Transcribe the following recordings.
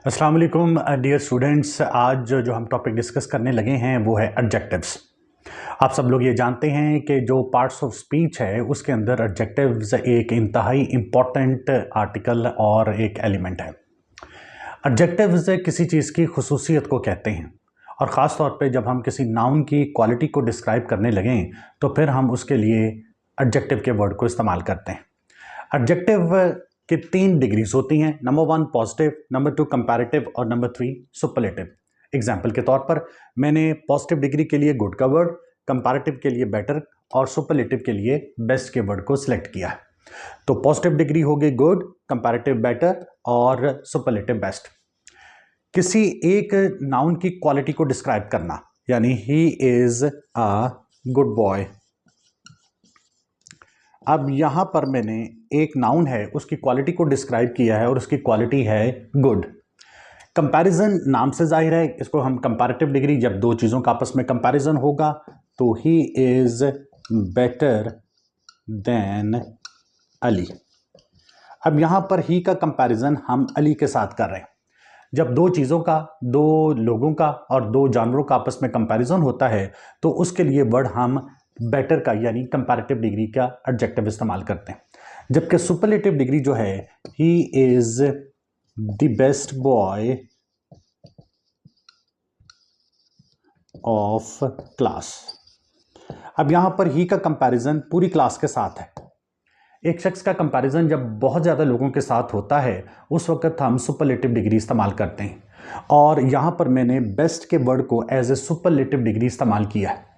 अस्सलाम वालेकुम dear students. आज जो हम टॉपिक डिस्कस करने लगे हैं वो है एडजेक्टिव्स। आप सब लोग ये जानते हैं कि जो पार्ट्स ऑफ स्पीच है उसके अंदर एडजेक्टिव्स एक इंतहाई इम्पॉर्टेंट आर्टिकल और एक एलिमेंट है। एडजेक्टिव्स किसी चीज़ की खुसूसियत को कहते हैं और ख़ास तौर पे जब हम किसी नाउन की क्वालिटी को डिस्क्राइब करने लगें तो फिर हम उसके लिए एडजेक्टिव के वर्ड को इस्तेमाल करते हैं। एडजेक्टिव कि 3 डिग्रीज होती हैं। नंबर 1 पॉजिटिव, नंबर 2 कंपैरेटिव और नंबर 3 सुपरलेटिव। एग्जाम्पल के तौर पर मैंने पॉजिटिव डिग्री के लिए गुड का वर्ड, कंपैरेटिव के लिए बेटर और सुपरलेटिव के लिए बेस्ट के वर्ड को सिलेक्ट किया है। तो पॉजिटिव डिग्री हो गई गुड, कंपैरेटिव बेटर और सुपरलेटिव बेस्ट। किसी एक नाउन की क्वालिटी को डिस्क्राइब करना, यानी he is a good boy. अब यहां पर मैंने एक नाउन है उसकी क्वालिटी को डिस्क्राइब किया है और उसकी क्वालिटी है गुड। कंपैरिजन नाम से जाहिर है, इसको हम कंपैरेटिव डिग्री, जब दो चीज़ों का आपस में कंपैरिजन होगा तो he is better than Ali. अब यहां पर ही का कंपैरिजन हम अली के साथ कर रहे हैं। जब दो चीज़ों का, दो लोगों का और दो जानवरों का आपस में कंपैरिजन होता है तो उसके लिए वर्ड हम बेटर का यानी कंपैरेटिव डिग्री का एडजेक्टिव इस्तेमाल करते हैं। जबकि सुपरलेटिव डिग्री जो है, he is the best boy of class. अब यहां पर ही का कंपैरिजन पूरी क्लास के साथ है। एक शख्स का कंपैरिजन जब बहुत ज़्यादा लोगों के साथ होता है उस वक्त हम सुपरलेटिव डिग्री इस्तेमाल करते हैं और यहाँ पर मैंने बेस्ट के वर्ड को एज ए सुपरलेटिव डिग्री इस्तेमाल किया है।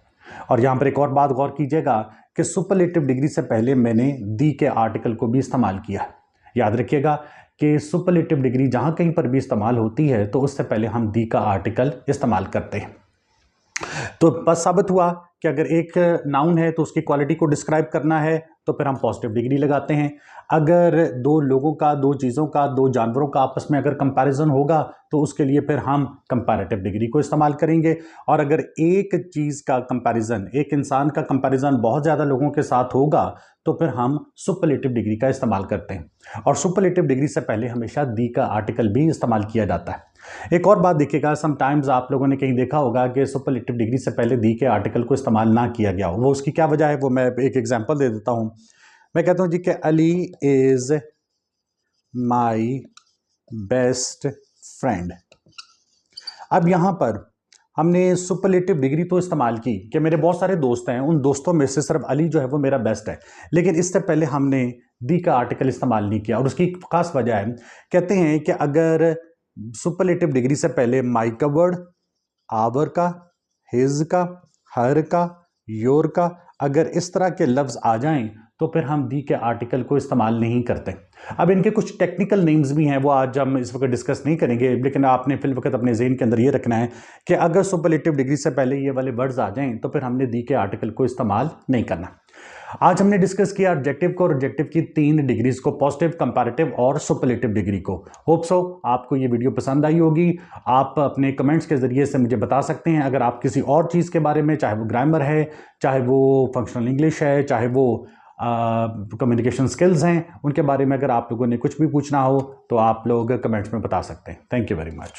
और यहाँ पर एक और बात गौर कीजिएगा कि सुपरलेटिव डिग्री से पहले मैंने दी के आर्टिकल को भी इस्तेमाल किया। याद रखिएगा कि सुपरलेटिव डिग्री जहाँ कहीं पर भी इस्तेमाल होती है तो उससे पहले हम दी का आर्टिकल इस्तेमाल करते हैं। तो बस साबित हुआ कि अगर एक नाउन है तो उसकी क्वालिटी को डिस्क्राइब करना है तो फिर हम पॉजिटिव डिग्री लगाते हैं। अगर दो लोगों का, दो चीज़ों का, दो जानवरों का आपस में अगर कंपैरिजन होगा तो उसके लिए फिर हम कंपैरेटिव डिग्री को इस्तेमाल करेंगे। और अगर एक चीज़ का कंपैरिजन, एक इंसान का कंपैरिजन बहुत ज़्यादा लोगों के साथ होगा तो फिर हम सुपरलेटिव डिग्री का इस्तेमाल करते हैं। और सुपरलेटिव डिग्री से पहले हमेशा दी का आर्टिकल भी इस्तेमाल किया जाता है। एक और बात देखिएगा, समटाइम्स आप लोगों ने कहीं देखा होगा कि सुपरलेटिव डिग्री से पहले दी के आर्टिकल को इस्तेमाल ना किया गया हो। वो उसकी क्या वजह है वो मैं एक एग्जांपल दे देता हूं। मैं कहता हूं जी कि Ali is my best friend. अब यहां पर हमने सुपरलेटिव डिग्री तो इस्तेमाल की कि मेरे बहुत सारे दोस्त हैं, उन दोस्तों में से सिर्फ अली जो है वो मेरा बेस्ट है, लेकिन इससे पहले हमने दी का आर्टिकल इस्तेमाल नहीं किया। और उसकी खास वजह है, कहते हैं कि अगर सुपरलेटिव डिग्री से पहले माई का वर्ड, आवर का, हिज का, हर का, योर का, अगर इस तरह के लफ्ज आ जाएं तो फिर हम दी के आर्टिकल को इस्तेमाल नहीं करते। अब इनके कुछ टेक्निकल नेम्स भी हैं, वो आज हम इस वक्त डिस्कस नहीं करेंगे, लेकिन आपने फिल वक्त अपने ज़हन के अंदर ये रखना है कि अगर सुपरलेटिव डिग्री से पहले ये वाले वर्ड्स आ जाएं तो फिर हमने दी के आर्टिकल को इस्तेमाल नहीं करना। आज हमने डिस्कस किया एडजेक्टिव को और एडजेक्टिव की 3 डिग्रीज को, पॉजिटिव, कंपैरेटिव और सुपरलेटिव डिग्री को। होप सो आपको ये वीडियो पसंद आई होगी। आप अपने कमेंट्स के जरिए से मुझे बता सकते हैं। अगर आप किसी और चीज़ के बारे में, चाहे वो ग्रामर है, चाहे वो फंक्शनल इंग्लिश है, चाहे वो कम्युनिकेशन स्किल्स हैं, उनके बारे में अगर आप लोगों ने कुछ भी पूछना हो तो आप लोग कमेंट्स में बता सकते हैं। Thank you very much.